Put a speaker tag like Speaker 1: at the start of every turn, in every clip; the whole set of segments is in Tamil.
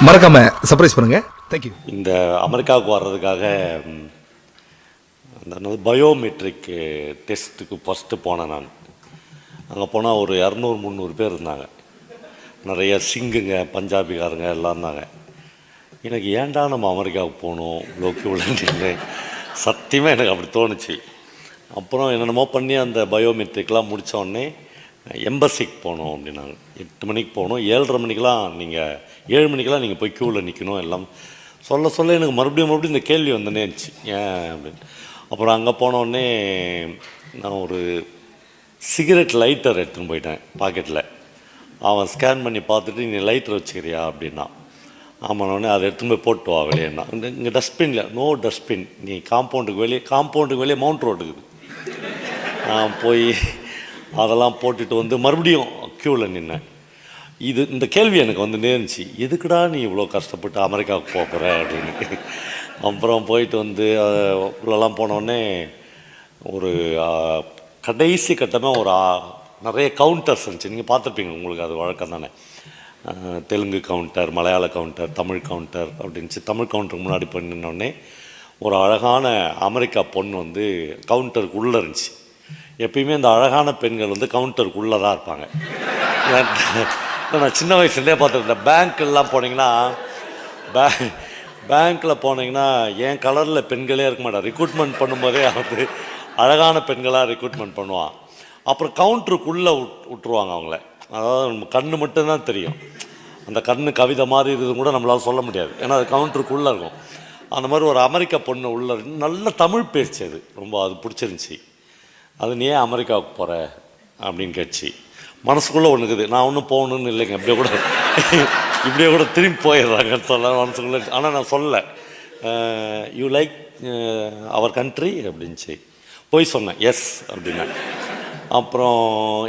Speaker 1: மறக்காம சர்ப்ரைஸ் பண்ணுங்க. தேங்க்யூ.
Speaker 2: இந்த அமெரிக்காவுக்கு வர்றதுக்காக அந்த பயோமெட்ரிக் டெஸ்ட்டுக்கு ஃபஸ்ட்டு போனேன் நான். அங்கே போனால் ஒரு 200-300 பேர் இருந்தாங்க. நிறைய சிங்குங்க, பஞ்சாபிக்காரங்க எல்லாம் இருந்தாங்க. எனக்கு ஏன்டா நம்ம அமெரிக்காவுக்கு போகணும் இவ்வளோ கியூலன்னு சத்தியமாக எனக்கு அப்படி தோணுச்சு. அப்புறம் என்னென்னமோ பண்ணி அந்த பயோமெட்ரிக்லாம் முடித்தோடனே எம்பசிக்கு போகணும் அப்படின்னாங்க. 8 மணிக்கு போகணும், 7:30 மணிக்கெலாம் நீங்கள் 7 மணிக்கெலாம் நீங்கள் போய் க்யூவில் நிற்கணும் எல்லாம் சொல்ல எனக்கு மறுபடியும் இந்த கேள்வி வந்துனே இருந்துச்சு, ஏன் அப்படின்னு. அப்புறம் அங்கே போனோடனே நான் ஒரு சிகரெட் லைட்டர் எடுத்துன்னு போயிட்டேன் பாக்கெட்டில். அவன் ஸ்கேன் பண்ணி பார்த்துட்டு நீ லைட்டர் வச்சுக்கிறியா அப்படின்னா. ஆமாண்ணே அதை எடுத்துன்னு போய் போட்டு வா வெளியேன்னா. இங்கே டஸ்ட்பினில் நோ டஸ்ட்பின், நீ காம்பவுண்டுக்கு வெளியே மவுண்ட் ரோடுக்குது. நான் போய் அதெல்லாம் போட்டுட்டு வந்து மறுபடியும் க்யூவில் நின்னேன். இந்த கேள்வி எனக்கு வந்து நேர்ந்துச்சு, எதுக்குடா நீ இவ்வளோ கஷ்டப்பட்டு அமெரிக்காவுக்கு போக போகிற அப்படின்னு. அப்புறம் போயிட்டு வந்து உள்ளெல்லாம் போனோடனே ஒரு கடைசி கட்டமாக ஒரு நிறைய கவுண்டர்ஸ் இருந்துச்சு. நீங்கள் பார்த்துருப்பீங்க, உங்களுக்கு அது வழக்கம் தானே. தெலுங்கு கவுண்டர், மலையாள கவுண்டர், தமிழ் கவுண்டர் அப்படின்ச்சு. தமிழ் கவுண்டருக்கு முன்னாடி பண்ணினோடனே ஒரு அழகான அமெரிக்கா பொண்ணு வந்து கவுண்டருக்கு உள்ளே இருந்துச்சு. எப்பயுமே இந்த அழகான பெண்கள் வந்து கவுண்டருக்கு உள்ளே தான் இருப்பாங்க. நான் சின்ன வயசுலேருந்தே பார்த்துருந்தேன். பேங்க்கெல்லாம் போனீங்கன்னா பேங்க்கில் போனீங்கன்னா என் கலரில் பெண்களே இருக்க மாட்டான். ரெக்ரூட்மெண்ட் பண்ணும்போதே வந்து அழகான பெண்களாக ரெக்ரூட்மெண்ட் பண்ணுவான். அப்புறம் கவுண்டருக்குள்ளே விட்டுருவாங்க அவங்கள. அதாவது நம்ம கண்ணு மட்டும்தான் தெரியும். அந்த கண்ணு கவிதை மாதிரி இருக்குது கூட நம்மளால் சொல்ல முடியாது, ஏன்னா அது கவுண்டருக்குள்ளே இருக்கும். அந்த மாதிரி ஒரு அமெரிக்கா பொண்ணு உள்ளே நல்ல தமிழ் பேச்சு, அது ரொம்ப அது பிடிச்சிருந்துச்சி. அது நீ ஏன் அமெரிக்காவுக்கு போகிற அப்படின்னு கேட்சி. மனசுக்குள்ளே ஒன்றுக்குது, நான் ஒன்றும் போகணுன்னு இல்லைங்க, இப்படியே கூட திரும்பி போயிடுறாங்கன்னு சொல்ல மனசுக்குள்ளே. ஆனால் நான் சொல்ல, யூ லைக் அவர் கண்ட்ரி அப்படின்ச்சு. போய் சொன்னேன் எஸ் அப்படின்னா. அப்புறம்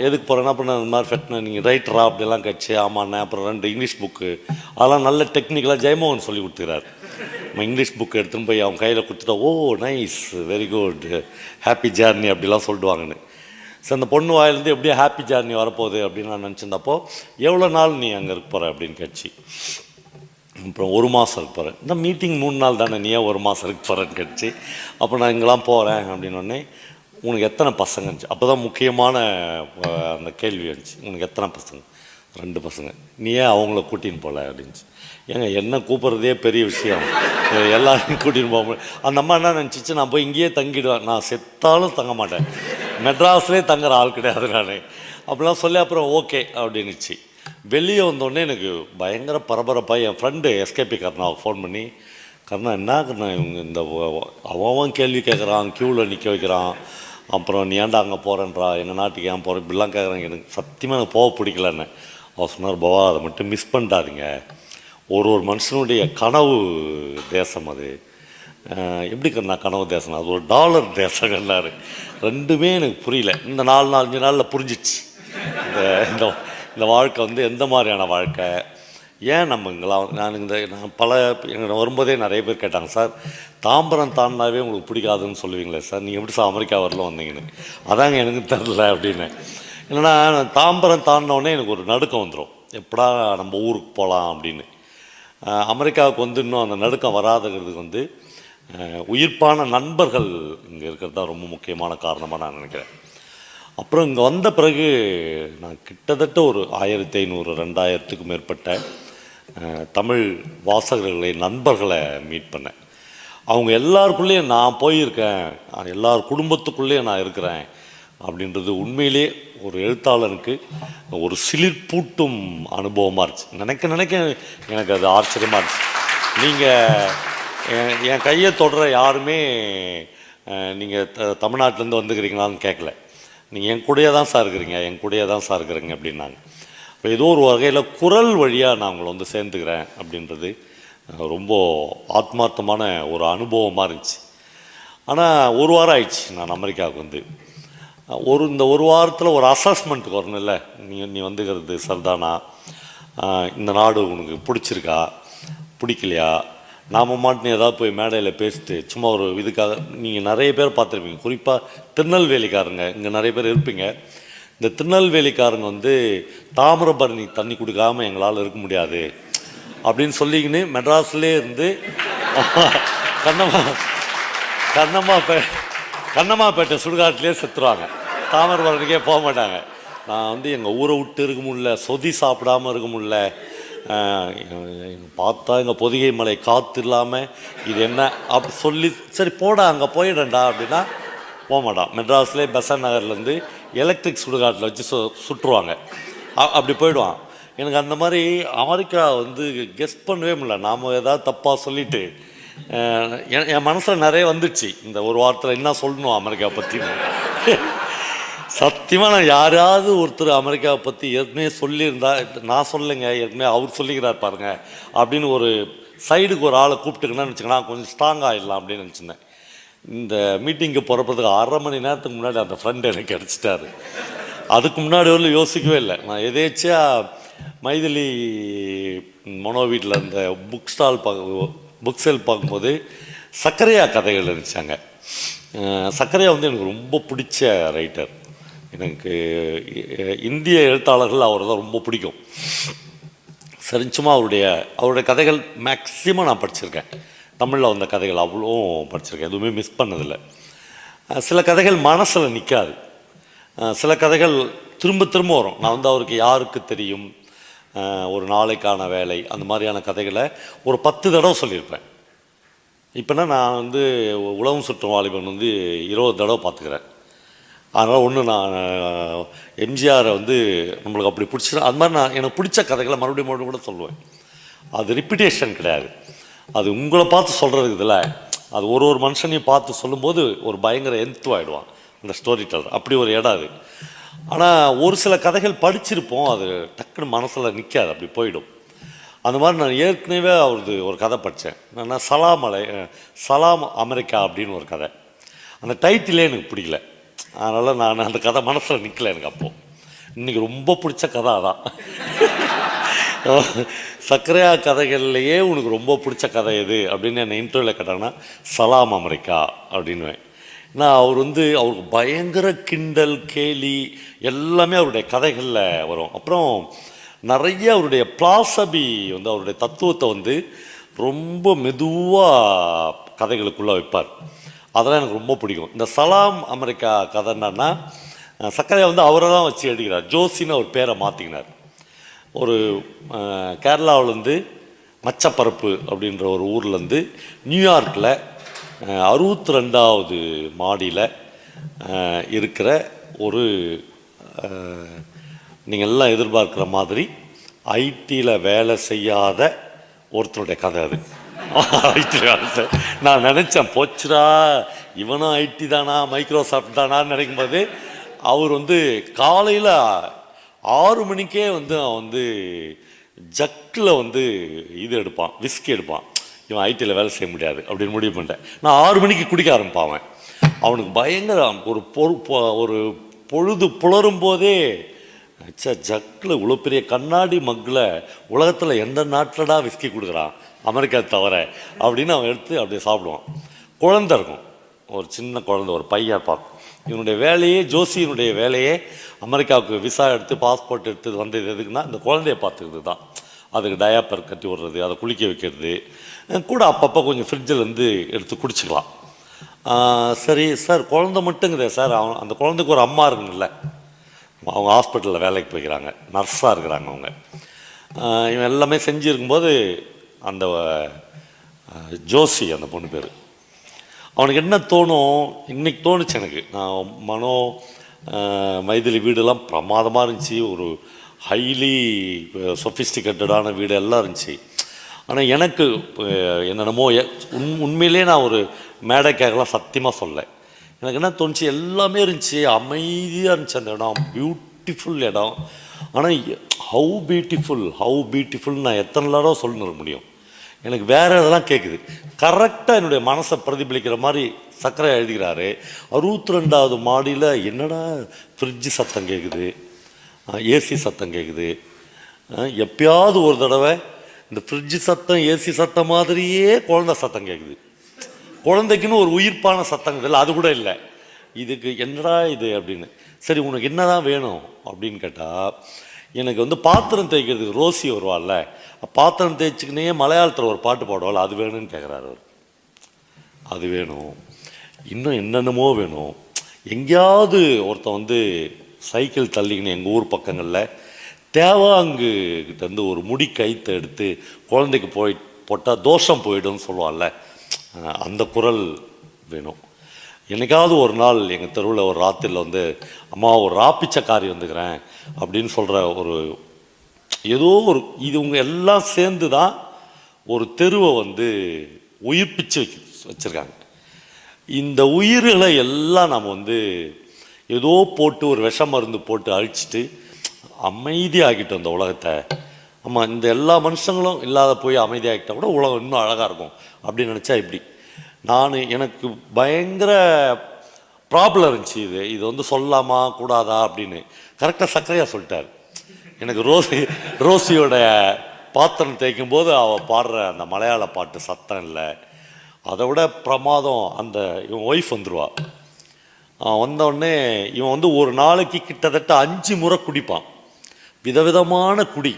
Speaker 2: எதுக்கு போகிறேன்னா, அப்புறம் இந்த மாதிரி ஃபெட்னா நீங்கள் ரைட்டரா அப்படிலாம் கட்சி. ஆமாண்ணே. அப்புறம் 2 இங்கிலீஷ் புக்கு அதெல்லாம் நல்ல டெக்னிக்கலாக ஜெயமோகன் சொல்லி கொடுத்துக்கிறார். நம்ம இங்கிலீஷ் புக்கு எடுத்துன்னு போய் அவன் கையில் கொடுத்துட்டா, ஓ nice, very good, happy journey அப்படிலாம் சொல்லிடுவாங்கன்னு. சரி, அந்த பொண்ணு வாயிலேருந்து எப்படியோ ஹாப்பி ஜேர்னி வரப்போகுது அப்படின்னு நான் நினச்சிருந்தப்போ, எவ்வளோ நாள் நீ அங்கே இருக்க போகிற அப்படின்னு கேட்சி. அப்புறம் 1 மாதம் இருக்க போகிறேன். இந்த மீட்டிங் 3 நாள் தானே, நீ ஏன் 1 மாதம் இருக்க போகிறேன்னு கேட்சி. அப்போ நான் இங்கெல்லாம் போகிறேன் அப்படின்னோடனே, உனக்கு எத்தனை பசங்க இருந்துச்சு. அப்போ தான் முக்கியமான அந்த கேள்வி இருந்துச்சு, உனக்கு எத்தனை பசங்க. 2 பசங்க. நீ ஏன் அவங்கள கூட்டின்னு போகல அப்படின்ச்சு. ஏங்க என்ன கூப்பிட்றதே பெரிய விஷயம், எல்லாரையும் கூட்டின்னு போக முடியும். அந்த அம்மா என்ன நினச்சிச்சு, நான் போய் இங்கேயே தங்கிடுவேன், நான் செத்தாலும் தங்க மாட்டேன், மெட்ராஸ்லேயே தங்குற ஆள் கிடையாது நான் அப்படிலாம் சொல்லி அப்புறம் ஓகே அப்படின்னுச்சு. வெளியே வந்தோடனே எனக்கு பயங்கர பரபரப்பாக என் ஃப்ரெண்டு எஸ்கேபி கருணாவுக்கு ஃபோன் பண்ணி, கருணா என்ன கருணா இவங்க இந்த அவன் கேள்வி கேட்குறான், க்யூவில் நிற்க வைக்கிறான், அப்புறம் நீ ஏன்டா அங்கே போகிறேன்றா, எங்கள் நாட்டுக்கு ஏன் போகிறேன் இப்படிலாம் கேட்குறாங்க, எனக்கு சத்தியமாக எனக்கு போக பிடிக்கலன்னு. அவர் சொன்னார், பவா அதை மட்டும் மிஸ் பண்ணிட்டாதீங்க, ஒரு மனுஷனுடைய கனவு தேசம் அது. எப்படி கண்ணா கனவு தேசம், அது ஒரு டாலர் தேசங்கன்னாரு. ரெண்டுமே எனக்கு புரியல. இந்த 4-5 நாளில் புரிஞ்சிச்சு இந்த வாழ்க்கை வந்து எந்த மாதிரியான வாழ்க்கை. ஏன் நம்ம இங்கெல்லாம் நான் என்னோட வரும்போதே நிறைய பேர் கேட்டாங்க, சார் தாம்பரம் தாண்டினாவே உங்களுக்கு பிடிக்காதுன்னு சொல்லுவீங்களே சார், நீங்கள் எப்படி சார் அமெரிக்கா வரல வந்தீங்கன்னு. அதாங்க எனக்கு தெரில அப்படின்னு. இல்லைன்னா தாம்பரம் தாண்டினோடனே எனக்கு ஒரு நடுக்கம் வந்துடும், எப்படா நம்ம ஊருக்கு போகலாம் அப்படின்னு. அமெரிக்காவுக்கு வந்து இன்னும் அந்த நடுக்கம் வராதுங்கிறதுக்கு வந்து உயிர்ப்பான நண்பர்கள் இங்கே இருக்கிறது தான் ரொம்ப முக்கியமான காரணமாக நான் நினைக்கிறேன். அப்புறம் இங்கே வந்த பிறகு நான் கிட்டத்தட்ட ஒரு 1500-2000த்துக்கும் மேற்பட்ட தமிழ் வாசகர்களை, நண்பர்களை மீட் பண்ணேன். அவங்க எல்லாருக்குள்ளேயும் நான் போயிருக்கேன், எல்லார் குடும்பத்துக்குள்ளேயும் நான் இருக்கிறேன் அப்படின்றது உண்மையிலே ஒரு எழுத்தாளனுக்கு ஒரு சிலிர்ப்பூட்டும் அனுபவமாக இருந்துச்சு. நினைக்க எனக்கு அது ஆச்சரியமாக இருந்துச்சு. நீங்கள் என் கையை தொடர யாருமே நீங்கள் தமிழ்நாட்டிலேருந்து வந்துக்கிறீங்களான்னு கேட்கல, நீங்கள் என் கூடயே தான் சார் இருக்கிறீங்க அப்படின்னாங்க. இப்போ ஏதோ ஒரு வகையில் குரல் வழியாக நான் உங்களை வந்து சேர்ந்துக்கிறேன் அப்படின்றது ரொம்ப ஆத்மார்த்தமான ஒரு அனுபவமாக இருந்துச்சு. ஆனால் 1 வாரம் ஆயிடுச்சு நான் அமெரிக்காவுக்கு வந்து. இந்த 1 வாரத்தில் ஒரு அசஸ்மெண்ட்டுக்கு வரணும்ல, நீ வந்துக்கிறது சரிதானா, இந்த நாடு உனக்கு பிடிச்சிருக்கா பிடிக்கலையா. நாம் மாட்டினு ஏதாவது போய் மேடையில் பேசிட்டு சும்மா ஒரு இதுக்காக, நீங்கள் நிறைய பேர் பார்த்துருப்பீங்க, குறிப்பாக திருநெல்வேலிக்காரங்க இங்கே நிறைய பேர் இருப்பீங்க. இந்த திருநெல்வேலிக்காரங்க வந்து தாமிரபரணி தண்ணி கொடுக்காமல் எங்களால் இருக்க முடியாது அப்படின்னு சொல்லிக்கின்னு மெட்ராஸ்லேயே இருந்து கண்ணம்மா கண்ணம்மாப்பேட்டை சுடுகாட்டிலே செத்துருவாங்க. தாமிரபரணிக்கே போக மாட்டாங்க. நான் வந்து எங்கள் ஊரை விட்டு இருக்க முடியல, சொதி சாப்பிடாமல் இருக்க முடியல, பார்த்தா எங்கள் பொதிகை மலை காற்று இல்லாமல் இது என்ன அப்படி சொல்லி சரி போடா அங்கே போயிடண்டா அப்படின்னா போக மாட்டான். மெட்ராஸ்லேயே பெசன் நகர்லேருந்து எலக்ட்ரிக் சுடுகாட்டில் வச்சு சுட்டுருவாங்க. அப்படி போயிடுவான். எனக்கு அந்த மாதிரி அமெரிக்கா வந்து கெஸ் பண்ணவே முடியல. நாம் ஏதாவது தப்பாக சொல்லிவிட்டு என் மனசில் நிறைய வந்துடுச்சு இந்த ஒரு வாரத்தில் என்ன சொல்லணும் அமெரிக்கா பற்றி. சத்தியமாக நான் யாராவது ஒருத்தர் அமெரிக்காவை பற்றி ஏற்கனவே சொல்லியிருந்தா, நான் சொல்லுங்க ஏற்கனவே அவர் சொல்லிக்கிறார் பாருங்க அப்படின்னு ஒரு சைடுக்கு ஒரு ஆளை கூப்பிட்டுக்கணும்னு வச்சுக்கோங்களேன், கொஞ்சம் ஸ்ட்ராங் ஆகிடலாம் அப்படின்னு நினச்சிருந்தேன். இந்த மீட்டிங்கு போகிறப்பதுக்கு 1/2 மணி நேரத்துக்கு முன்னாடி அந்த ஃப்ரெண்டு எனக்கு கிடச்சிட்டாரு. அதுக்கு முன்னாடி வரலும் யோசிக்கவே இல்லை. நான் எதேச்சியா மைதிலி மனோ வீட்டில் இந்த புக் சேல் பார்க்கும்போது சக்கரையா கதைகள் இருந்துச்சாங்க. சக்கரையா வந்து எனக்கு ரொம்ப பிடிச்ச ரைட்டர். எனக்கு இந்திய எழுத்தாளர்கள் அவரை தான் ரொம்ப பிடிக்கும். சரிச்சுமா அவருடைய கதைகள் மேக்ஸிமம் நான் படிச்சிருக்கேன். தமிழில் வந்த கதைகள் அவ்வளோ படிச்சிருக்கேன், எதுவுமே மிஸ் பண்ணதில்லை. சில கதைகள் மனசில் நிற்காது, சில கதைகள் திரும்ப திரும்ப வரும். நான் வந்து அவருக்கு யாருக்கு தெரியும், ஒரு நாளைக்கான வேலை, அந்த மாதிரியான கதைகளை ஒரு 10 தடவை சொல்லியிருப்பேன். இப்போனா நான் வந்து உலகம் சுற்றும் வாலிபன் வந்து 20 தடவை பார்த்துக்கிறேன். அதனால் ஒன்று நான் எம்ஜிஆரை வந்து நம்மளுக்கு அப்படி பிடிச்சிடும். அது மாதிரி நான் எனக்கு பிடிச்ச கதைகளை மறுபடியும் கூட சொல்லுவேன். அது ரிப்பீட்டேஷன் கிடையாது, அது உங்களை பார்த்து சொல்கிறதுக்கு இதில் அது ஒரு மனுஷனையும் பார்த்து சொல்லும்போது ஒரு பயங்கர ஆகிடுவான் அந்த ஸ்டோரி டெல்லர். அப்படி ஒரு இடம் அது. ஆனால் ஒரு சில கதைகள் படிச்சிருப்போம், அது டக்குன்னு மனசில் நிற்காது, அப்படி போயிடும். அந்த மாதிரி நான் ஏற்கனவே அவரது ஒரு கதை படித்தேன். நான் சலாம் அமெரிக்கா அப்படின்னு ஒரு கதை. அந்த டைட்டிலே எனக்கு பிடிக்கல, அதனால் நான் அந்த கதை மனசில் நிற்கலை எனக்கு. அப்போது இன்றைக்கி ரொம்ப பிடிச்ச கதை அதான். சக்கரையா கதைகள்லையே உனக்கு ரொம்ப பிடிச்ச கதை எது அப்படின்னு என்னை இன்டர்வியூவில் கேட்டாங்கன்னா சலாம் அமெரிக்கா அப்படின்னுவேன். நான் அவருக்கு பயங்கர கிண்டல் கேலி எல்லாமே அவருடைய கதைகளில் வரும். அப்புறம் நிறைய அவருடைய பிலாசபி வந்து அவருடைய தத்துவத்தை வந்து ரொம்ப மெதுவாக கதைகளுக்குள்ளே வைப்பார். அதெல்லாம் எனக்கு ரொம்ப பிடிக்கும். இந்த சலாம் அமெரிக்கா கதை என்னன்னா, சக்கரையா வந்து அவரை தான் வச்சு எழுதுகிறார். ஜோசின்னு அவர் பேரை மாற்றிக்கினார். ஒரு கேரளாவிலேருந்து மச்சப்பரப்பு அப்படின்ற ஒரு ஊர்லேருந்து நியூயார்க்கில் 62வது மாடியில் இருக்கிற ஒரு நீங்கள் எல்லாம் எதிர்பார்க்குற மாதிரி ஐடியில் வேலை செய்யாத ஒருத்தருடைய கதை அது. ஐடியில் வேலை நான் நினச்சேன், போச்சுடா இவனும் ஐடி தானா மைக்ரோசாஃப்ட் தானான்னு நினைக்கும்போது அவர் வந்து காலையில் 6 மணிக்கே வந்து அவன் வந்து ஜக்கில் வந்து இது எடுப்பான், விஸ்கி எடுப்பான். இவன் ஐடியில் வேலை செய்ய முடியாது அப்படின்னு முடிவு பண்ணிட்டேன். நான் 6 மணிக்கு குடிக்க ஆரம்பிப்பான். அவனுக்கு பயங்கர ஒரு பொழுது புலரும் போதே ஜக்கில் இவ்வளோ பெரிய கண்ணாடி மக்கில் உலகத்தில் எந்த நாட்டிலடா விஸ்கி கொடுக்குறான், அமெரிக்கா தவிர அப்படின்னு அவன் எடுத்து அப்படியே சாப்பிடுவான். குழந்தை இருக்கும், ஒரு சின்ன குழந்தை, ஒரு பையன் இருப்பான். இவனுடைய வேலையே, ஜோசியினுடைய வேலையே அமெரிக்காவுக்கு விசா எடுத்து பாஸ்போர்ட் எடுத்து வந்தது எதுக்குன்னா இந்த குழந்தைய பார்த்துக்கிறது தான். அதுக்கு டயாப்பர் கட்டி விடுறது, அதை குளிக்க வைக்கிறது கூட, அப்பப்போ கொஞ்சம் ஃப்ரிட்ஜிலேருந்து எடுத்து குடிச்சிக்கலாம். சரி சார், குழந்தை மட்டுங்குதே சார், அந்த குழந்தைக்கு ஒரு அம்மா இருக்குங்கல்ல, அவங்க ஹாஸ்பிட்டலில் வேலைக்கு போய்க்கிறாங்க, நர்ஸாக இருக்கிறாங்க அவங்க. இவன் எல்லாமே செஞ்சுருக்கும்போது அந்த ஜோசி, அந்த பொண்ணு பேர், அவனுக்கு என்ன தோணும், இன்றைக்கி தோணுச்சு எனக்கு. நான் மனோ மைதிலி வீடெல்லாம் பிரமாதமாக இருந்துச்சு, ஒரு ஹைலி சொஃபிஸ்டிகேட்டடான வீடு எல்லாம் இருந்துச்சு. ஆனால் எனக்கு என்னென்னமோ உண்மையிலே நான் ஒரு மேடைக்காகலாம் சத்தியமாக சொல்ல, எனக்கு என்ன தோணுச்சு, எல்லாமே இருந்துச்சு, அமைதியாக இருந்துச்சு அந்த இடம், பியூட்டிஃபுல் இடம். ஆனால் ஹவு பியூட்டிஃபுல் நான் எத்தனை தடவை சொல்லிட்டு முடியும், எனக்கு வேறு இதெல்லாம் கேட்குது. கரெக்டாக என்னுடைய மனசை பிரதிபலிக்கிற மாதிரி சக்கரை எழுதுகிறாரு. 62வது மாடியில் என்னடா ஃப்ரிட்ஜு சத்தம் கேட்குது, ஏசி சத்தம் கேட்குது. எப்பயாவது ஒரு தடவை இந்த ஃப்ரிட்ஜு சத்தம் ஏசி சத்தம் மாதிரியே குழந்தை சத்தம் கேட்குது. குழந்தைக்குன்னு ஒரு உயிர்ப்பான சத்தம் இல்லை, அது கூட இல்லை. இதுக்கு என்னடா இது அப்படின்னு. சரி உனக்கு என்ன தான் வேணும் அப்படின்னு கேட்டால், எனக்கு வந்து பாத்திரம் தேய்க்கிறதுக்கு ரோசி வருவாள்ல, பாத்திரம் தேய்ச்சிக்கினே மலையாளத்தில் ஒரு பாட்டு பாடுவாள், அது வேணும்னு கேட்குறாரு அவர். அது வேணும், இன்னும் என்னென்னமோ வேணும். எங்கேயாவது ஒருத்தன் வந்து சைக்கிள் தள்ளிக்கின்னு எங்கள் ஊர் பக்கங்களில் தேவாங்கு கிட்டேருந்து ஒரு முடி கைத்தை எடுத்து குழந்தைக்கு போட்டால் தோஷம் போயிடும்னு சொல்லுவாள்ல, அந்த குரல் வேணும். என்னைக்காவது ஒரு நாள் எங்கள் தெருவில் ஒரு ராத்திரியில் வந்து அம்மா ஒரு ராப்பிச்சக்காரி வந்துக்கிறேன் அப்படின்னு சொல்கிற ஒரு ஏதோ ஒரு இது உங்கள் எல்லாம் சேர்ந்து தான் ஒரு தெருவை வந்து உயிர்ப்பிச்சு வச்சுருக்காங்க. இந்த உயிர்களை எல்லாம் நம்ம வந்து ஏதோ போட்டு ஒரு விஷ மருந்து போட்டு அழிச்சிட்டு அமைதியாகிட்டோம் இந்த உலகத்தை. ஆமாம், இந்த எல்லா மனுஷங்களும் இல்லாத போய் அமைதியாகிட்டால் கூட உலகம் இன்னும் அழகாக இருக்கும் அப்படின்னு நினச்சா இப்படி. எனக்கு பயங்கர ப்ராப்ளம் இருந்துச்சு. இது வந்து சொல்லாமா கூடாதா அப்படின்னு கரெக்டாக சக்கரையாக சொல்லிட்டார். எனக்கு ரோசியோட பாத்திரம் தேய்க்கும் போது அவள் பாடுற அந்த மலையாள பாட்டு சத்தம் இல்லை, அதை விட பிரமாதம். அந்த இவன் ஒய்ஃப் வந்துடுவா, வந்தோடனே இவன் வந்து ஒரு நாளைக்கு கிட்டத்தட்ட 5 முறை குடிப்பான், விதவிதமான குடி.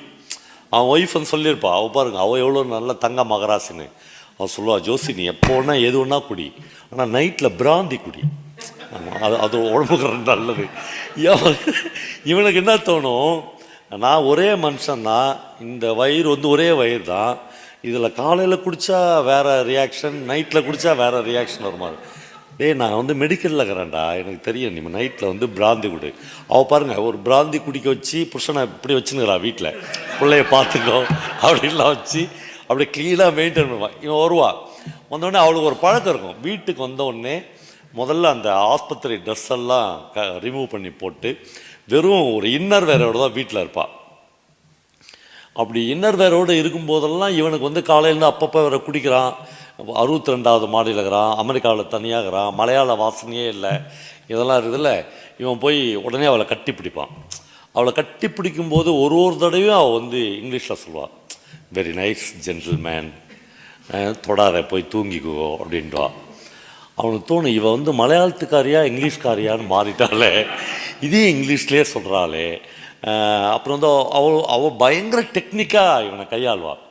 Speaker 2: அவன் ஒய்ஃப்னு சொல்லியிருப்பா, அவள் பாருங்க அவள் எவ்வளோ நல்ல தங்க மகராசின்னு. அவள் சொல்லுவாள், ஜோசி நீ எப்போன்னா எது ஒன்றா குடி, ஆனால் நைட்டில் பிராந்தி குடி. ஆமாம், அது உடம்புக்கு நல்லது. இவனுக்கு என்ன தோணும், நான் ஒரே மனுஷன்தான், இந்த வயிறு வந்து ஒரே வயிறு தான், இதில் காலையில் குடித்தா வேறு ரியாக்ஷன், நைட்டில் குடித்தா வேறு ரியாக்ஷன் வருமா. நான் வந்து மெடிக்கலில் இருக்கிறேன்டா, எனக்கு தெரியும், நீ நைட்டில் வந்து பிராந்தி குடி. அவள் பாருங்கள் ஒரு பிராந்தி குடிக்க வச்சு புருஷனை இப்படி வச்சுன்னுக்கிறா, வீட்டில் பிள்ளைய பார்த்துக்கோ அப்படின்லாம் வச்சு அப்படி க்ளீனாக மெயின்டைன் பண்ணுவான். இவன் வருவா, வந்தோடனே அவளுக்கு ஒரு பழக்கம் இருக்கும், வீட்டுக்கு வந்தோடனே முதல்ல அந்த ஆஸ்பத்திரி ட்ரெஸ் எல்லாம் ரிமூவ் பண்ணி போட்டு வெறும் ஒரு இன்னர் வேரோடு தான் வீட்டில் இருப்பாள். அப்படி இன்னர் வேரோடு இருக்கும்போதெல்லாம் இவனுக்கு வந்து காலையிலேருந்து அப்பப்போ வேறு குடிக்கிறான். 62வது மாடியில் இருக்கிறான், அமெரிக்காவில் தனியாக இருக்கிறான், மலையாள வாசனையே இல்லை, இதெல்லாம் இருக்குதுல்ல. இவன் போய் உடனே அவளை கட்டி பிடிப்பான். அவளை கட்டி பிடிக்கும்போது ஒரு தடவையும் அவள் வந்து இங்கிலீஷில் சொல்லுவாள், வெரி நைஸ் ஜென்டில்மேன், தொடாத போய் தூங்கிக்குவோ அப்படின்வா. அவனுக்கு தோணும், இவன் வந்து மலையாளத்துக்காரியா இங்கிலீஷ்காரியான்னு மாறிட்டாலே, இதே இங்கிலீஷ்லேயே சொல்கிறாளே. அப்புறம் வந்து அவள் பயங்கர டெக்னிக்காக இவனை கையாள்வாள்.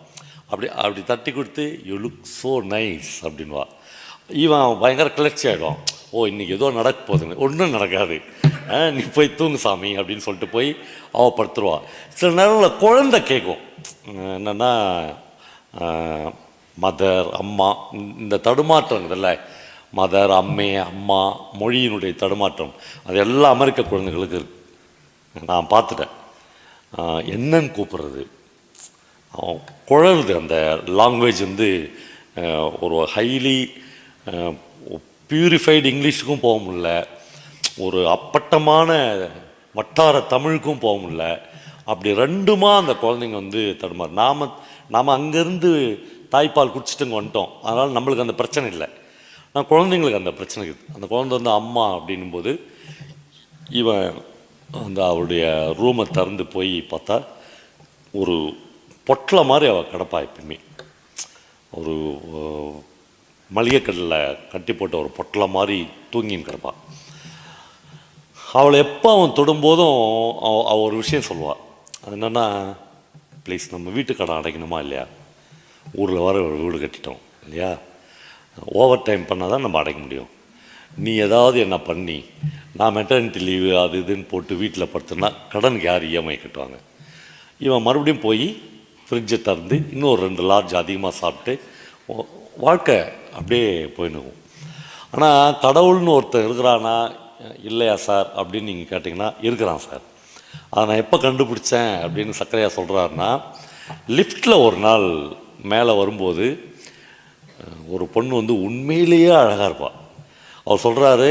Speaker 2: அப்படி தட்டி கொடுத்து யூ லுக் ஸோ நைஸ் அப்படின்வா. இவன் பயங்கர கிளர்ச்சி ஆகிடும், ஓ இன்றைக்கி ஏதோ நடக்க போகுதுன்னு. ஒன்றும் நடக்காது, நீ போய் தூங்கு சாமி அப்படின்னு சொல்லிட்டு போய் அவள் படுத்துருவா. சில நேரங்களில் குழந்தை கேட்கும், என்னென்னா மதர் அம்மா, இந்த தடுமாற்றங்கள்ல மதர் அம்மா மொழியினுடைய தடுமாற்றம் அது எல்லா அமெரிக்க குழந்தைகளுக்கு இருக்கு. நான் பார்த்துட்டேன், என்னன்னு கூப்பிட்றது, குழலுது. அந்த லாங்குவேஜ் வந்து ஒரு ஹைலி பியூரிஃபைடு இங்கிலீஷுக்கும் போக முடியல, ஒரு அப்பட்டமான வட்டார தமிழுக்கும் போக முடியல. அப்படி ரெண்டுமா அந்த குழந்தைங்க வந்து தடுமாறு. நாம் அங்கேருந்து தாய்ப்பால் குடிச்சிட்டுங்க வந்துட்டோம், அதனால் நம்மளுக்கு அந்த பிரச்சனை இல்லை. ஆனால் குழந்தைங்களுக்கு அந்த பிரச்சனை இருக்குது. அந்த குழந்தை வந்து அம்மா அப்படின்னும்போது இவன் அந்த அவளுடைய ரூமை திறந்து போய் பார்த்தா ஒரு பொட்டலை மாதிரி அவள் கிடப்பா. எப்பயுமே ஒரு மளிகைக்கடலில் கட்டி போட்ட ஒரு பொட்டலை மாதிரி தூங்கின்னு கிடப்பாள். அவளை எப்போ அவன் தொடும்போதும் அவள் ஒரு விஷயம் சொல்லுவாள், அது என்னென்னா, ப்ளீஸ் நம்ம வீட்டு கடன் அடைக்கணுமா இல்லையா, ஊரில் வர ஒரு வீடு கட்டிட்டோம் இல்லையா, ஓவர் டைம் பண்ணால் தான் நம்ம அடைக்க முடியும். நீ ஏதாவது என்ன பண்ணி நான் மெட்டர்னிட்டி லீவு அது இதுன்னு போட்டு வீட்டில் படுத்துனா கடனுக்கு யார் இஎம்ஐ கட்டுவாங்க. இவன் மறுபடியும் போய் ஃப்ரிட்ஜை திறந்து இன்னொரு 2 லார்ஜ் அதிகமாக சாப்பிட்டு வாழ்க்கை அப்படியே போயின்னுக்கும். ஆனால் கடவுள்னு ஒருத்தர் இருக்கிறானா இல்லையா சார் அப்படின்னு நீங்கள் கேட்டிங்கன்னா, இருக்கிறான் சார். அதை நான் எப்போ கண்டுபிடிச்சேன் அப்படின்னு சக்கரையாக சொல்கிறாருன்னா, லிஃப்ட்டில் ஒரு நாள் மேலே வரும்போது ஒரு பொண்ணு வந்து உண்மையிலேயே அழகாக இருப்பாள். அவர் சொல்கிறாரு,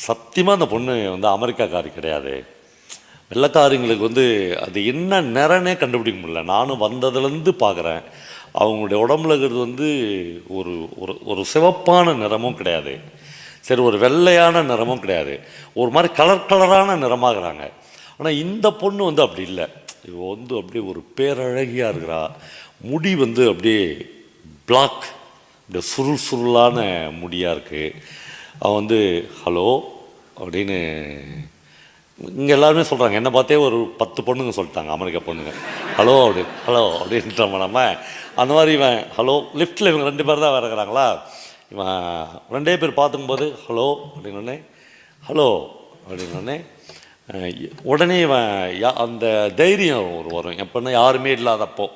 Speaker 2: சத்தியமாக அந்த பொண்ணு வந்து அமெரிக்காக்காரி கிடையாது, வெள்ளைக்காரங்களுக்கு வந்து அது என்ன நிறனே கண்டுபிடிக்க முடியல. நானும் வந்ததுலேருந்து பார்க்குறேன், அவங்களுடைய உடம்புல இருக்கிறது வந்து ஒரு ஒரு சிவப்பான நிறமும் கிடையாது, சரி ஒரு வெள்ளையான நிறமும் கிடையாது, ஒரு மாதிரி கலரான நிறமாகறாங்க. ஆனால் இந்த பொண்ணு வந்து அப்படி இல்லை, இவ வந்து அப்படியே ஒரு பேரழகியாக இருக்கிறா. முடி வந்து அப்படியே பிளாக், இந்த சுருளான முடியாக இருக்குது. அவன் வந்து ஹலோ அப்படின்னு இங்கே எல்லாருமே சொல்கிறாங்க, என்னை பார்த்தே ஒரு 10 பொண்ணுங்க சொல்லிட்டாங்க, அமெரிக்கா பொண்ணுங்க, ஹலோ அப்படின்ட்டு நம்ம அந்த மாதிரி இவன் ஹலோ லிஃப்ட்டில் இவங்க 2 பேர் தான் இறங்குறாங்களா, இவன் 2 பேர் பார்த்துக்கும்போது ஹலோ அப்படின்னோடனே ஹலோ அப்படின்னோடனே உடனே இவன் அந்த தைரியம் வரும் எப்போன்னா யாருமே இல்லாதப்போ,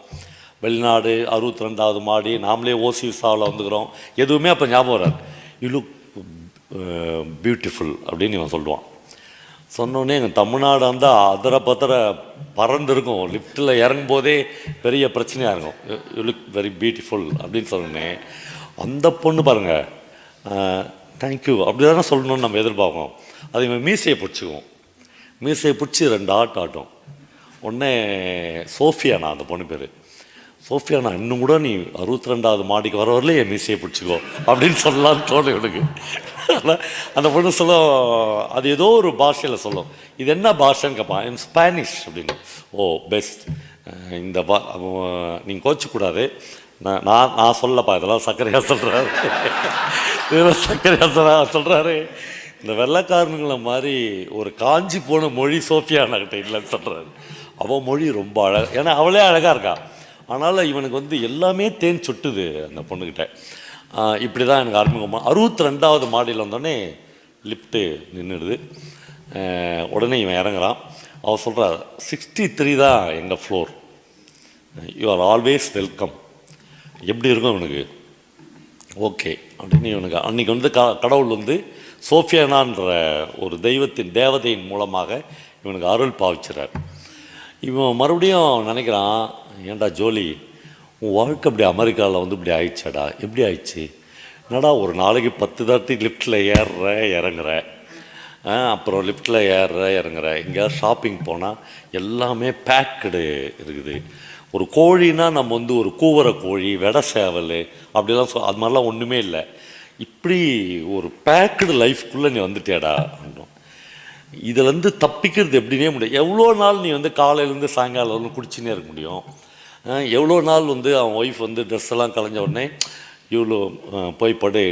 Speaker 2: வெளிநாடு 62வது மாடி, நாமளே ஓசி விசாவில் வந்துக்கிறோம், எதுவுமே அப்போ ஞாபகம் வராது. யூ லுக் பியூட்டிஃபுல் அப்படின்னு இவன் சொல்லுவான். சொன்னோடனே எங்கள் தமிழ்நாடு வந்து பத்திர பறந்துருக்கும், லிஃப்ட்டில் இறங்கும் போதே பெரிய பிரச்சனையாக இருக்கும். யூ லுக் வெரி பியூட்டிஃபுல் அப்படின்னு சொன்னோடனே அந்த பொண்ணு பாருங்கள், தேங்க்யூ அப்படி தானே சொல்லணும்னு நம்ம எதிர்பார்க்கோம். அது இவன் மீசையை பிடிச்சிக்குவோம், மீசையை பிடிச்சி 2 ஆட்டம். உடனே சோஃபியானா அந்த பொண்ணு பேர், சோஃபியானா இன்னும் கூட நீ 62வது மாடிக்கு வர வரல என் மீசையை பிடிச்சிக்கோ அப்படின்னு சொல்லலான்னு தோணும் எனக்கு. அந்த பொண்ணு சொல்லும், அது ஏதோ ஒரு பாஷையில் சொல்லும், இது என்ன பாஷைன்னு கேட்பான், இன் ஸ்பானிஷ் அப்படின்னு. ஓ பெஸ்ட், இந்த நீங்கள் கோச்சிக்கூடாது, நான் சொல்லப்பா, இதெல்லாம் சர்க்கரையாக சொல்கிறாரு, இதெல்லாம் சர்க்கரையாக சொல்கிறாரு. இந்த வெள்ளைக்காரனுங்களை மாதிரி ஒரு காஞ்சி போன மொழி சோஃபியானாக்கிட்ட இல்லைன்னு சொல்கிறாரு. அவள் மொழி ரொம்ப அழகாக, ஏன்னா அவளே அழகாக இருக்கா, அதனால் இவனுக்கு வந்து எல்லாமே தேன் சுட்டுது அந்த பொண்ணுக்கிட்ட. இப்படி தான் எனக்கு ஆரம்பிக்கும். 62வது மாடியில் வந்தோடனே லிஃப்ட்டு நின்றுடுது. உடனே இவன் இறங்குறான். அவள் சொல்கிறா, 63 தான் எங்கள் floor, you are always welcome. எப்படி இருக்கும் இவனுக்கு? ஓகே அப்படின்னு இவனுக்கு அன்றைக்கி வந்து கடவுள் வந்து சோஃபியானான்ற ஒரு தேவதையின் மூலமாக இவனுக்கு அருள் பாவிச்சுறார். இவன் மறுபடியும் நினைக்கிறான், ஏன்டா ஜோலி, உன் வாழ்க்கை அப்படி அமெரிக்காவில் வந்து இப்படி ஆயிடுச்சாடா, எப்படி ஆயிடுச்சு? என்னடா ஒரு நாளைக்கு 10 தாட்டி லிஃப்ட்டில் இறங்குற, அப்புறம் லிஃப்ட்டில் இறங்குற, எங்கேயாவது ஷாப்பிங் போனால் எல்லாமே பேக்கடு இருக்குது. ஒரு கோழின்னா நம்ம வந்து ஒரு கூவர கோழி, வெடை சேவல் அப்படிலாம் அது மாதிரிலாம் ஒன்றுமே இல்லை. இப்படி ஒரு பேக்கடு லைஃப்குள்ளே நீ வந்துட்டியாடா அப்படின்னும். இதிலேருந்து தப்பிக்கிறது எப்படின்னே முடியும். எவ்வளோ நாள் நீ வந்து காலையிலேருந்து சாயங்காலம் வந்து குடிச்சினே இருக்க முடியும்? எவ்வளோ நாள் வந்து அவன் ஒய்ஃப் வந்து ட்ரெஸ் எல்லாம் கலைஞ்ச உடனே இவ்வளோ போய் படு,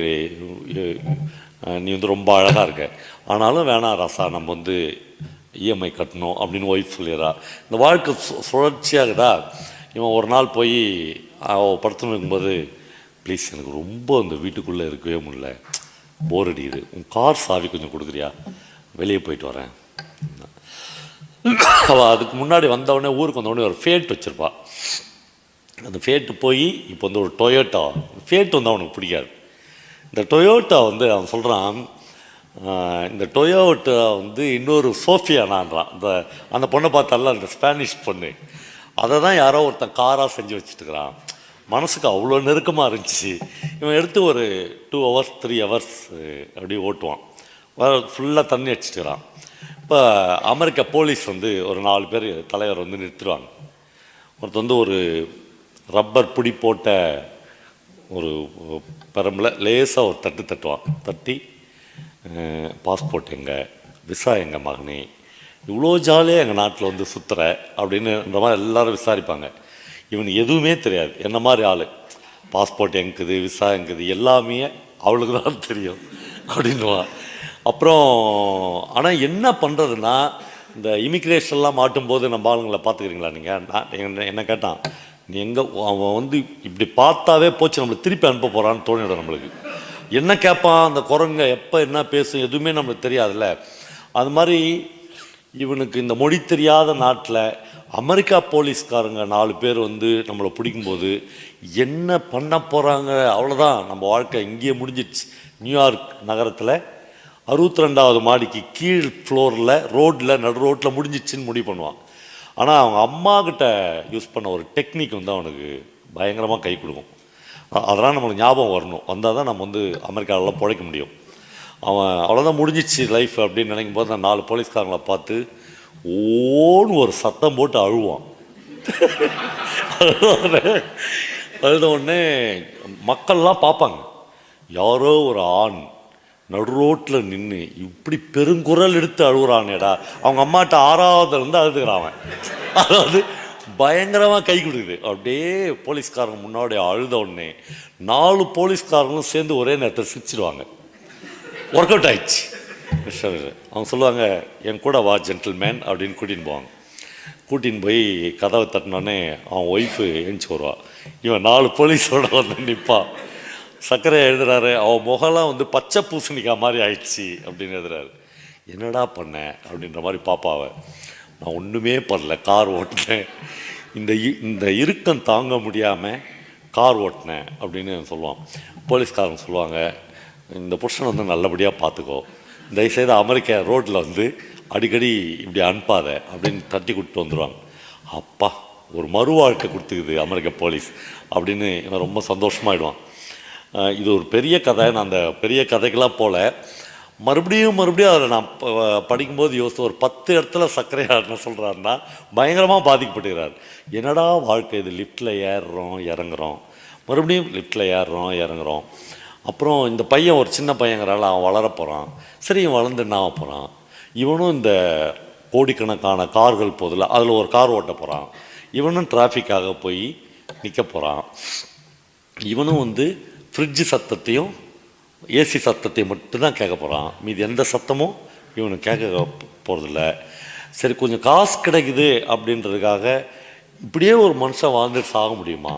Speaker 2: நீ வந்து ரொம்ப அழகாக இருக்க, ஆனாலும் வேணாம் ரசா, நம்ம வந்து இஎம்ஐ கட்டணும் அப்படின்னு ஒய்ஃப் சொல்லிடுறா. இந்த வாழ்க்கை சுழற்சியாகுதா. இவன் ஒரு நாள் போய் படுத்துன்னு இருக்கும்போது, ப்ளீஸ் எனக்கு ரொம்ப இந்த வீட்டுக்குள்ளே இருக்கவே முடியல, போர் அடிக்குது, உன் கார் சாவி கொஞ்சம் கொடுக்குறியா, வெளியே போயிட்டு வரேன். அவள் அதுக்கு முன்னாடி வந்தவுடனே, ஊருக்கு வந்தவுடனே ஒரு ஃபேட் வச்சுருப்பா. அந்த ஃபேட்டு போய் இப்போ வந்து ஒரு டொயோட்டா ஃபேட் வந்து அவனுக்கு பிடிக்காது. இந்த டொயோட்டா வந்து அவன் சொல்கிறான், இந்த டொயோட்டா வந்து இன்னொரு சோஃபியானான்றான். அந்த பொண்ணை பார்த்தால அந்த ஸ்பானிஷ் பொண்ணு, அதை தான் யாரோ ஒருத்தன் காராக செஞ்சு வச்சுட்டுக்கிறான். மனசுக்கு அவ்வளோ நெருக்கமாக இருந்துச்சு. இவன் எடுத்து ஒரு 2 hours 3 hours அப்படி ஓட்டுவான், ஃபுல்லாக தண்ணி அடிச்சுட்டுக்கிறான். இப்போ அமெரிக்கா போலீஸ் வந்து ஒரு 4 பேர் தலைவர் வந்து நிறுத்துருவாங்க. ஒருத்தர் வந்து ஒரு ரப்பர் பிடி போட்ட ஒரு பெரம்பில் லேசாக ஒரு தட்டுவான். தட்டி, பாஸ்போர்ட் எங்கே, விசா எங்கள் மகனே, இவ்வளோ ஜாலியாக எங்கள் நாட்டில் வந்து சுற்றுற அப்படின்னுன்ற மாதிரி எல்லோரும் விசாரிப்பாங்க. இவனுக்கு எதுவுமே தெரியாது, என்ன மாதிரி ஆள். பாஸ்போர்ட் எங்குது, விசா எங்குது, எல்லாமே அவளுக்கு தான் தெரியும் அப்படின்வான். அப்புறம் ஆனால் என்ன பண்ணுறதுன்னா, இந்த இமிக்ரேஷன்லாம் மாட்டும்போது நம்ம ஆளுங்களை பார்த்துக்கிறீங்களா நீங்கள்? நான் என்ன கேட்டான், நீ எங்கே, அவன் வந்து இப்படி பார்த்தாவே போச்சு நம்மளை திருப்பி அனுப்ப போகிறான்னு தோணிடும் நம்மளுக்கு. என்ன கேட்பான் அந்த குரங்க, எப்போ என்ன பேசும் எதுவுமே நம்மளுக்கு தெரியாதுல்ல. அது மாதிரி இவனுக்கு இந்த மொழி தெரியாத நாட்டில் அமெரிக்கா போலீஸ்காரங்க 4 பேர் வந்து நம்மளை பிடிக்கும்போது என்ன பண்ண போகிறாங்க, அவ்வளோதான் நம்ம வாழ்க்கை இங்கேயே முடிஞ்சிடுச்சு. நியூயார்க் நகரத்தில் 62வது மாடிக்கு கீழ் ஃப்ளோரில் ரோட்டில் நடு ரோட்டில் முடிஞ்சிடுச்சின்னு முடிவு பண்ணுவான். ஆனால் அவங்க அம்மாக்கிட்ட யூஸ் பண்ண ஒரு டெக்னிக் வந்து அவனுக்கு பயங்கரமாக கை கொடுக்கும். அதெல்லாம் நம்மளுக்கு ஞாபகம் வரணும், வந்தால் தான் நம்ம வந்து அமெரிக்காவிலாம் பிழைக்க முடியும். அவன் அவ்வளோதான் முடிஞ்சிச்சு லைஃப் அப்படின்னு நினைக்கும் போது, நான் 4 போலீஸ்காரங்களை பார்த்து ஓன்னு ஒரு சத்தம் போட்டு அழுவான். அழுத உடனே மக்கள்லாம் பார்ப்பாங்க, யாரோ ஒரு ஆண் நடு ரோட்டில் நின்று இப்படி பெருங்குரல் எடுத்து அழுகுறானேடா. அவங்க அம்மாட்ட 6வதுலேருந்து அழுதுகிறான் அவன். அதாவது பயங்கரமாக கை கொடுக்குது. அப்படியே போலீஸ்காரங்க முன்னாடி அழுத உடனே 4 போலீஸ்காரங்களும் சேர்ந்து ஒரே நேரத்தில் சிரிச்சிடுவாங்க. ஒர்க் அவுட் ஆயிடுச்சு. அவங்க சொல்லுவாங்க, என் கூட வா ஜென்டில்மேன் அப்படின்னு கூட்டின்னு போவாங்க. கூட்டின்னு போய் கதவை தட்டினோடனே அவன் ஒய்ஃபு எழுந்துச்சி வருவான். இவன் 4 போலீஸோட வந்து நிற்பான். சர்க்கரை எழுதுறாரு, அவன் முகம்லாம் வந்து பச்சை பூசணிக்காய் மாதிரி ஆயிடுச்சு அப்படின்னு எழுதுறாரு. என்னடா பண்ணேன் அப்படின்ற மாதிரி பாப்பாவை. நான் ஒன்றுமே பண்ணல, கார் ஓட்டினேன். இந்த இறுக்கம் தாங்க முடியாமல் கார் ஓட்டினேன் அப்படின்னு சொல்லுவான். போலீஸ்காரங்க சொல்லுவாங்க, இந்த புருஷனை வந்து நல்லபடியாக பார்த்துக்கோ, தயவுசெய்து அமெரிக்கா ரோட்டில் வந்து அடிக்கடி இப்படி அனுப்பாத அப்படின்னு தட்டி கொடுத்து வந்துடுவாங்க. அப்பா, ஒரு மறு வாழ்க்கை கொடுத்துக்குது அமெரிக்க போலீஸ் அப்படின்னு நான் ரொம்ப சந்தோஷமாகிடுவான். இது ஒரு பெரிய கதை. நான் அந்த பெரிய கதைக்கெல்லாம் போல மறுபடியும் அதில் நான் படிக்கும்போது யோசித்து ஒரு 10 இடத்துல சர்க்கரையார் என்ன சொல்கிறாருன்னா பயங்கரமாக பாதிக்கப்பட்டுகிறார். என்னடா வாழ்க்கை இது, லிஃப்ட்டில் ஏறுறோம் இறங்குறோம், மறுபடியும் லிஃப்ட்டில் ஏறுறோம் இறங்குறோம். அப்புறம் இந்த பையன் ஒரு சின்ன பையங்கிறால அவன் வளர போகிறான். சரி, இவன் வளர்ந்து என்ன ஆக போகிறான்? இவனும் இந்த கோடிக்கணக்கான கார்கள் போதில் அதில் ஒரு கார் ஓட்ட போகிறான். இவனும் டிராஃபிக்காக போய் நிற்க போகிறான். இவனும் வந்து ஃப்ரிட்ஜு சத்தத்தையும் ஏசி சத்தத்தையும் மட்டும்தான் கேட்க போகிறான். மீது எந்த சத்தமும் இவனுக்கு கேட்க போகிறதில்ல. சரி, கொஞ்சம் காசு கிடைக்குது அப்படின்றதுக்காக இப்படியே ஒரு மனுஷன் வாழ்ந்துட்டு சாக முடியுமா?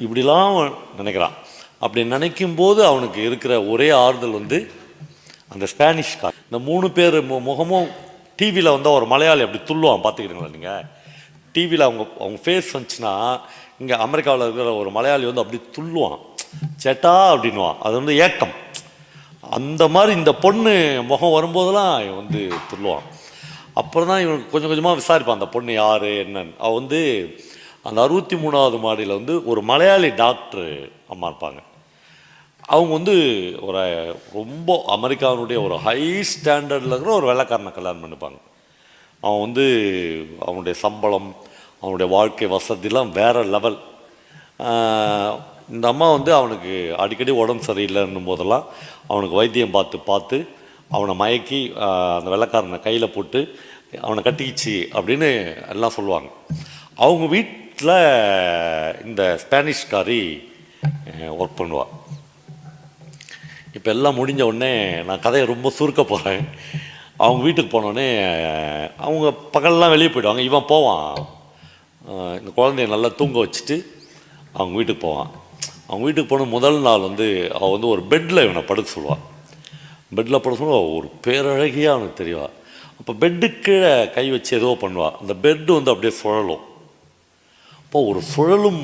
Speaker 2: இப்படிலாம் நினைக்கிறான். அப்படி நினைக்கும்போது அவனுக்கு இருக்கிற ஒரே ஆறுதல் வந்து அந்த ஸ்பானிஷ் கார். இந்த 3 பேர் முகமும் டிவியில் வந்து ஒரு மலையாளி அப்படி துள்ளுவான், பார்த்துக்கிறீங்களா நீங்கள்? டிவியில் அவங்க ஃபேஸ் வந்துச்சுன்னா இங்கே அமெரிக்காவில் இருக்கிற ஒரு மலையாளி வந்து அப்படி துள்ளுவான், சேட்டா அப்படின்வான். அது வந்து ஏக்கம். அந்த மாதிரி இந்த பொண்ணு முகம் வரும்போதெல்லாம் இவன் வந்து துள்ளுவான். அப்புறம் தான் இவனுக்கு கொஞ்சம் கொஞ்சமாக விசாரிப்பான், அந்த பொண்ணு யார் என்னன்னு. அவள் வந்து அந்த 63வது மாடியில் வந்து ஒரு மலையாளி டாக்டர் அம்மா இருப்பாங்க. அவங்க வந்து ஒரு ரொம்ப அமெரிக்காவினுடைய ஒரு ஹை ஸ்டாண்டர்டில் இருக்கிற ஒரு வெள்ளைக்காரனை கல்யாணம் பண்ணிப்பாங்க. அவன் வந்து அவனுடைய சம்பளம், அவனுடைய வாழ்க்கை வசதிலாம் வேறு லெவல். இந்த அம்மா வந்து அவனுக்கு அடிக்கடி உடம்பு சரியில்லைன்னும் போதெல்லாம் அவனுக்கு வைத்தியம் பார்த்து அவனை மயக்கி அந்த வெள்ளைக்காரனை கையில் போட்டு அவனை கட்டிக்கிச்சு அப்படின்னு எல்லாம் சொல்லுவாங்க. அவங்க வீட்டில் இந்த ஸ்பானிஷ்காரி ஒர்க் பண்ணுவாள். இப்போ எல்லாம் முடிஞ்ச உடனே நான் கதையை ரொம்ப சுருக்க போகிறேன். அவங்க வீட்டுக்கு போனோடனே அவங்க பகல்லாம் வெளியே போயிடுவாங்க. இவன் போவான், இந்த குழந்தைய நல்லா தூங்க வச்சுட்டு அவங்க வீட்டுக்கு போவான். அவங்க வீட்டுக்கு போன முதல் நாள் வந்து அவள் வந்து ஒரு பெட்டில் இவனை படுக்க சொல்லுவாள். பெட்டில் படுக்க சொல்லுவாள், ஒரு பேரழகியாக அவனுக்கு தெரியவா. அப்போ பெட்டுக்கு கை வச்சு ஏதோ பண்ணுவாள். அந்த பெட்டு வந்து அப்படியே சுழலும். இப்போ ஒரு சுழலும்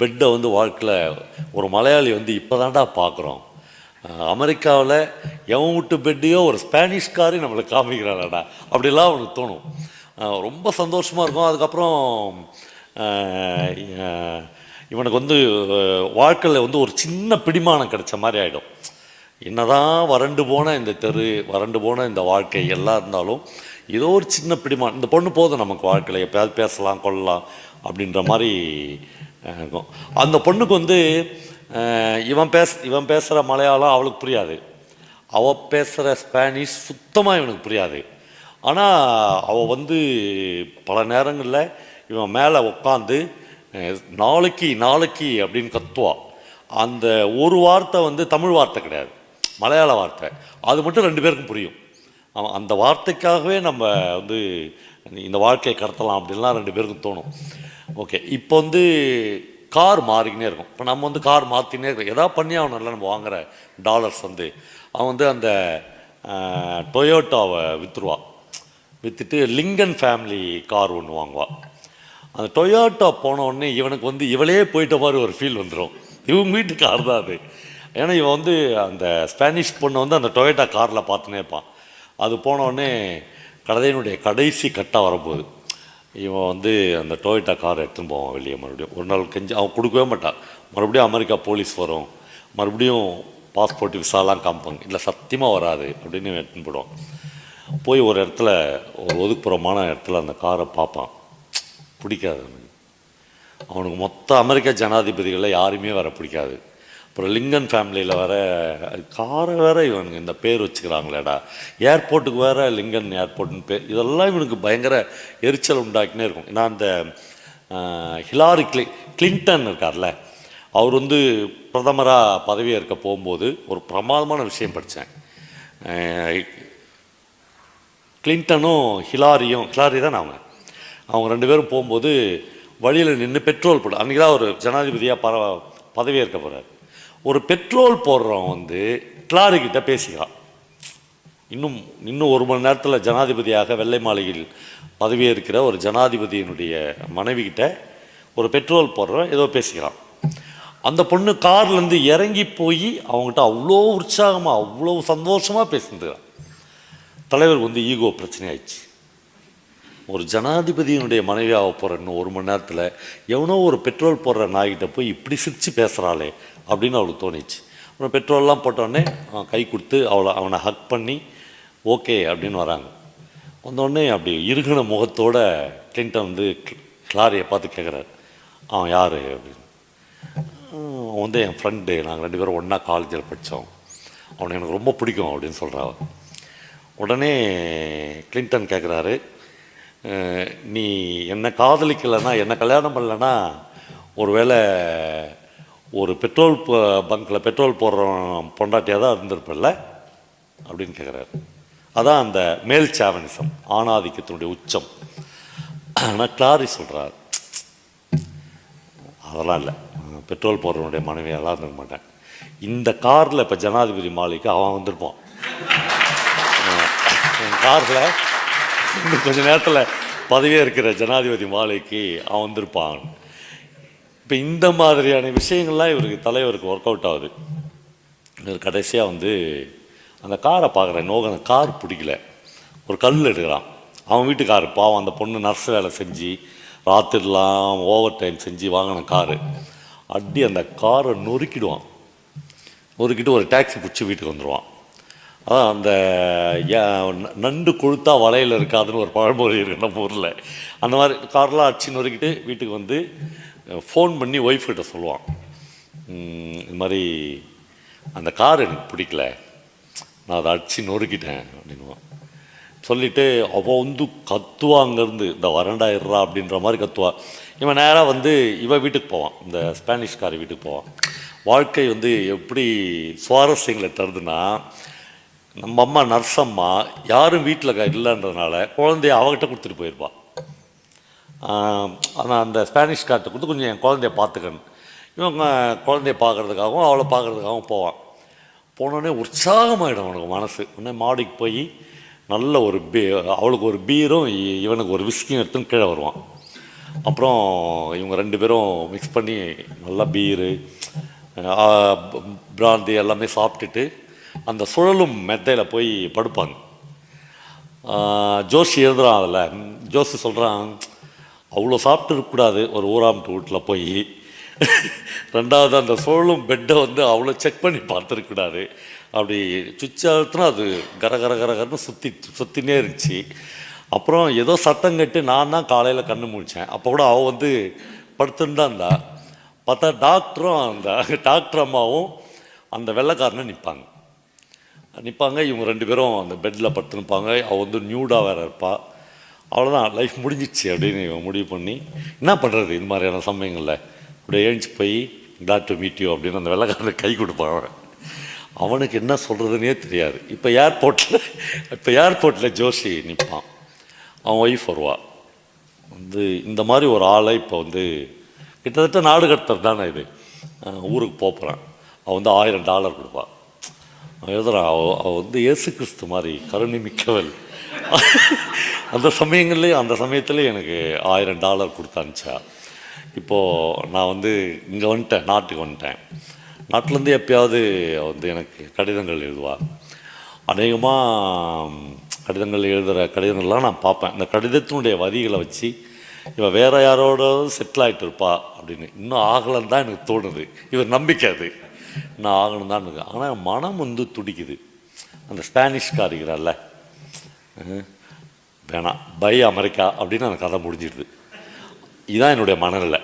Speaker 2: பெட்டை வந்து வாழ்க்கையில் ஒரு மலையாளி வந்து இப்போ தான்டா பார்க்குறோம். அமெரிக்காவில் எவன் விட்டு பெட்டையோ ஒரு ஸ்பானிஷ்காரி நம்மளுக்கு காமிக்கிறாடா அப்படிலாம் அவனுக்கு தோணும். ரொம்ப சந்தோஷமாக இருக்கும். அதுக்கப்புறம் இவனுக்கு வந்து வாழ்க்கையில் வந்து ஒரு சின்ன பிடிமானம் கிடைச்ச மாதிரி ஆகிடும். என்னதான் வறண்டு போன இந்த தெரு, வறண்டு போன இந்த வாழ்க்கை எல்லாம் இருந்தாலும் ஏதோ ஒரு சின்ன பிடிமானம், இந்த பொண்ணு போதும் நமக்கு வாழ்க்கையில், எப்போயாவது பேசலாம் கொள்ளலாம் அப்படின்ற மாதிரி இருக்கும். அந்த பொண்ணுக்கு வந்து இவன் பேசுகிற மலையாளம் அவளுக்கு புரியாது, அவள் பேசுகிற ஸ்பானிஷ் சுத்தமாக இவனுக்கு புரியாது. ஆனால் அவள் வந்து பல நேரங்களில் இவன் மேலே உட்காந்து நாளைக்கு அப்படின்னு கத்துவா. அந்த ஒரு வார்த்தை வந்து தமிழ் வார்த்தை கிடையாது, மலையாள வார்த்தை. அது மட்டும் 2 பேருக்கும் புரியும். அந்த வார்த்தைக்காகவே நம்ம வந்து இந்த வாழ்க்கையை கடத்தலாம் அப்படின்லாம் 2 பேருக்கும் தோணும். ஓகே, இப்போ வந்து கார் மாறிக்கினே இருக்கும். இப்போ நம்ம வந்து கார் மாற்றினே இருக்கோம், எதாவது பண்ணி அவனால் நம்ம வாங்குகிற டாலர்ஸ் வந்து அவன் வந்து அந்த டொயோட்டாவை விற்றுட்டு லிங்கன் ஃபேமிலி கார் ஒன்று வாங்குவாள். அந்த டொயோட்டா போனோடனே இவனுக்கு வந்து இவளே போயிட்ட மாதிரி ஒரு ஃபீல் வந்துடும். இவங்க வீட்டு கார் தான் அது. ஏன்னா இவன் வந்து அந்த ஸ்பானிஷ் பொண்ணை வந்து அந்த டொயோட்டா காரில் பார்த்துனே இருப்பான். அது போனோடனே கதையினுடைய கடைசி கட்டாக வரப்போகுது. இவன் வந்து அந்த டொயோட்டா கார் எடுத்துன்னு போவான் வெளியே. மறுபடியும் ஒரு நாள் கெஞ்சி அவன் கொடுக்கவே மாட்டான். மறுபடியும் அமெரிக்கா போலீஸ் வரும், மறுபடியும் பாஸ்போர்ட் விசாலாம் காமிப்பாங்க. இல்லை சத்தியமாக வராது அப்படின்னு எடுத்துன்னு போடுவான். போய் ஒரு இடத்துல, ஒரு ஒதுக்குப்புறமான இடத்துல அந்த காரை பார்ப்பான். பிடிக்காது அவனுக்கு. மொத்த அமெரிக்க ஜனாதிபதிகளில் யாருமே வர பிடிக்காது. அப்புறம் லிங்கன் ஃபேமிலியில் வர காரை வேற இவனுக்கு இந்த பேர் வச்சுக்கிறாங்களேடா, ஏர்போர்ட்டுக்கு வேறு லிங்கன் ஏர்போர்ட்னு பேர். இதெல்லாம் இவனுக்கு பயங்கர எரிச்சல் உண்டாக்கினே இருக்கும். ஏன்னா அந்த ஹிலாரி கிளின்டன் இருக்கார்ல, அவர் வந்து பிரதமராக பதவியேற்க போகும்போது ஒரு பிரமாதமான விஷயம் படித்தேன். கிளின்டனும் ஹிலாரி தான் அவங்க 2 பேரும் போகும்போது வழியில் நின்று பெட்ரோல் போடு, அன்றைக்கி தான் ஒரு ஜனாதிபதியாக பதவியேற்க போகிறார். ஒரு பெட்ரோல் போடுறவன் வந்து ஹிலாரிக்கிட்ட பேசிக்கிறான். இன்னும் 1 மணி நேரத்தில் ஜனாதிபதியாக வெள்ளை மாளிகையில் பதவியேற்கிற ஒரு ஜனாதிபதியினுடைய மனைவிக்கிட்ட ஒரு பெட்ரோல் போடுறவன் ஏதோ பேசிக்கிறான். அந்த பொண்ணு கார்லேருந்து இறங்கி போய் அவங்ககிட்ட அவ்வளோ உற்சாகமாக அவ்வளோ சந்தோஷமாக பேசிட்டுருக்கான். தலைவருக்கு வந்து ஈகோ பிரச்சனை ஆயிடுச்சு. ஒரு ஜனாதிபதியினுடைய மனைவியாக போகிற இன்னும் 1 மணி நேரத்தில் எவனோ ஒரு பெட்ரோல் போடுற நாய்கிட்ட போய் இப்படி சிரித்து பேசுகிறாளே அப்படின்னு அவளுக்கு தோணிச்சு. அப்புறம் பெட்ரோல்லாம் போட்டோடனே கை கொடுத்து அவனை ஹக் பண்ணி ஓகே அப்படின்னு வராங்க. வந்தோடனே அப்படி இறுகின முகத்தோட கிளின்டன் வந்து ஹிலாரியை பார்த்து கேட்குறாரு, அவன் யார் அப்படின்னு. அவன் வந்து என் ஃப்ரெண்டு, நாங்கள் 2 பேரும் ஒன்றா காலேஜில் படித்தோம், அவனை எனக்கு ரொம்ப பிடிக்கும் அப்படின்னு சொல்கிறான். உடனே கிளின்டன் கேட்குறாரு, நீ என்னை காதலிக்கலைன்னா, என்னை கல்யாணம் பண்ணலைன்னா ஒருவேளை ஒரு பெட்ரோல் பங்க்கில் பெட்ரோல் போடுறவன் பொண்டாட்டியாக தான் இருந்திருப்பில்ல அப்படின்னு கேட்குறாரு. அதான் அந்த மேல் சாவனிசம், ஆணாதிக்கத்தினுடைய உச்சம். ஆனால் கிளாரி சொல்கிறார், அதெல்லாம் இல்லை, பெட்ரோல் போடுறவனுடைய மனைவியெல்லாம் இருந்துக்க மாட்டேன். இந்த காரில் இப்போ ஜனாதிபதி மாளிகைக்கு அவன் வந்திருப்பான். என் காரில் இன்னும் கொஞ்சம் நேரத்தில் பதவியாக இருக்கிற ஜனாதிபதி மாளிகைக்கு அவன் வந்திருப்பான். இப்போ இந்த மாதிரியான விஷயங்கள்லாம் இவருக்கு தலைவருக்கு ஒர்க் அவுட் ஆகுது. இவர் கடைசியாக வந்து அந்த காரை பார்க்குறேன், நோக கார் பிடிக்கல, ஒரு கல் எடுக்கிறான். அவன் வீட்டுக்காரு பாவம், அந்த பொண்ணு நர்ஸ் வேலை செஞ்சு ராத்திரிலாம் ஓவர் டைம் செஞ்சு வாங்கின காரு, அடி அந்த காரை நொறுக்கிட்டு ஒரு டாக்ஸி பிடிச்சி வீட்டுக்கு வந்துடுவான். அதான் அந்த நண்டு கொழுத்தா வலையில் இருக்காதுன்னு ஒரு பழமொழி இருக்கு நம்ம ஊரில். அந்த மாதிரி காரெலாம் அடிச்சு நொறுக்கிட்டு வீட்டுக்கு வந்து ஃபோன் பண்ணி ஒய்ஃப்கிட்ட சொல்லுவான், இது மாதிரி அந்த கார் எனக்கு பிடிக்கல, நான் அதை அடிச்சு நொறுக்கிட்டேன் அப்படின்வான். சொல்லிவிட்டு அவள் வந்து கத்துவா, அங்கேருந்து இந்த வரண்டாயிடுறா அப்படின்ற மாதிரி கத்துவா. இவன் நேராக வந்து வீட்டுக்கு போவான், இந்த ஸ்பானிஷ்காரி வீட்டுக்கு போவான். வாழ்க்கை வந்து எப்படி சுவாரஸ்யங்களை தருதுன்னா, நம்ம அம்மா நர்ஸம்மா யாரும் வீட்டில் இல்லைன்றதுனால குழந்தைய அவகிட்ட கொடுத்துட்டு போயிருப்பாள். ஆனால் அந்த ஸ்பானிஷ்கார்ட்ட கொடுத்து கொஞ்சம் என் குழந்தைய பார்த்துக்கணும், இவங்க குழந்தைய பார்க்குறதுக்காகவும் அவளை பார்க்குறதுக்காகவும் போவான். போனோடனே உற்சாகமாகிடும் அவனுக்கு மனசு. உடனே மாடிக்கு போய் நல்ல ஒரு அவளுக்கு ஒரு பீரும் இவனுக்கு ஒரு விஸ்கியும் எடுத்துன்னு கீழே வருவான். அப்புறம் இவங்க 2 பேரும் மிக்ஸ் பண்ணி நல்லா பீரு பிராந்தி எல்லாமே சாப்பிட்டுட்டு அந்த சுழலும் மெத்தையில் போய் படுப்பாங்க. ஜோஷி எழுதுறான், அதில் ஜோஷி சொல்கிறான், அவ்வளோ சாப்பிட்டு இருக்கக்கூடாது ஒரு ஊராமட்டு வீட்டில் போய், 2வது அந்த சுழலும் பெட்டை வந்து அவ்வளோ செக் பண்ணி பார்த்துருக்கூடாது, அப்படி சுவிட்ச் அழுத்தினா அது கரகரன்னு சுற்றினே இருந்துச்சு. அப்புறம் ஏதோ சத்தம் கட்டு நான் தான் காலையில் கண்ணு முழித்தேன். அப்போ கூட அவள் வந்து படுத்துன்னு தான் இருந்தா. பார்த்தா டாக்டர் அம்மாவும் அந்த வெள்ளைக்காரனை நிற்பாங்க. இவங்க 2 பேரும் அந்த பெட்டில் படுத்துனுப்பாங்க. அவள் வந்து நியூடாக வேறு இருப்பாள். அவ்வளோதான், லைஃப் முடிஞ்சிடுச்சு அப்படின்னு இவன் முடிவு பண்ணி என்ன பண்ணுறது இந்த மாதிரியான சமயங்களில் இப்படியே எழுந்துச்சி போய் கிளாட் டு மீட் யூ அப்படின்னு அந்த வெள்ளைக்காரனை கை கொடுப்பான். அவனுக்கு என்ன சொல்கிறதுனே தெரியாது. இப்போ ஏர்போர்ட்டில் ஜோஷி நிற்பான், அவன் ஒய்ஃப் வருவாள். வந்து இந்த மாதிரி ஒரு ஆளை இப்போ வந்து கிட்டத்தட்ட நாடு கடத்தல் தானே இது, ஊருக்கு போகிறான். அவன் வந்து $1000 கொடுப்பாள். எழுதுறான், அவள் வந்து இயேசு கிறிஸ்து மாதிரி கருணை மிக்கவள். அந்த சமயத்தில் எனக்கு $1000 கொடுத்தானுச்சா. இப்போது நான் வந்து இங்கே வந்துட்டேன், நாட்டுக்கு வந்துட்டேன். நாட்டிலேருந்து எப்பயாவது வந்து எனக்கு கடிதங்கள் எழுதுவாள். அநேகமாக கடிதங்கள்லாம் நான் பார்ப்பேன். இந்த கடிதத்தினுடைய வரிகளை வச்சு இவன் வேறு யாரோட செட்டில் ஆகிட்டு இருப்பா அப்படின்னு. இன்னும் ஆகலைன்னு தான் எனக்கு தோணுது. இவர் நம்பிக்கை அது இன்னும் ஆகணும் தான் இருக்கு. ஆனால் மனம் வந்து துடிக்குது. அந்த ஸ்பானிஷ்காரிக்கிறாள்ல, வேணாம் பை அமெரிக்கா அப்படின்னு அந்த கதை முடிஞ்சிடுது. இதுதான் என்னுடைய மனநிலை.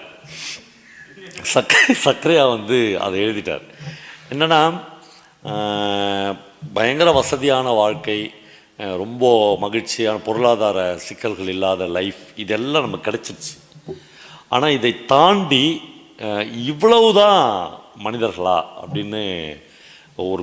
Speaker 2: சக்கரையா வந்து அதை எழுதிட்டார். என்னென்னா, பயங்கர வசதியான வாழ்க்கை, ரொம்ப மகிழ்ச்சியான பொருளாதார சிக்கல்கள் இல்லாத லைஃப், இதெல்லாம் நமக்கு கிடைச்சிருச்சு. ஆனால் இதை தாண்டி இவ்வளவுதான் மனிதர்களா அப்படின்னு ஒரு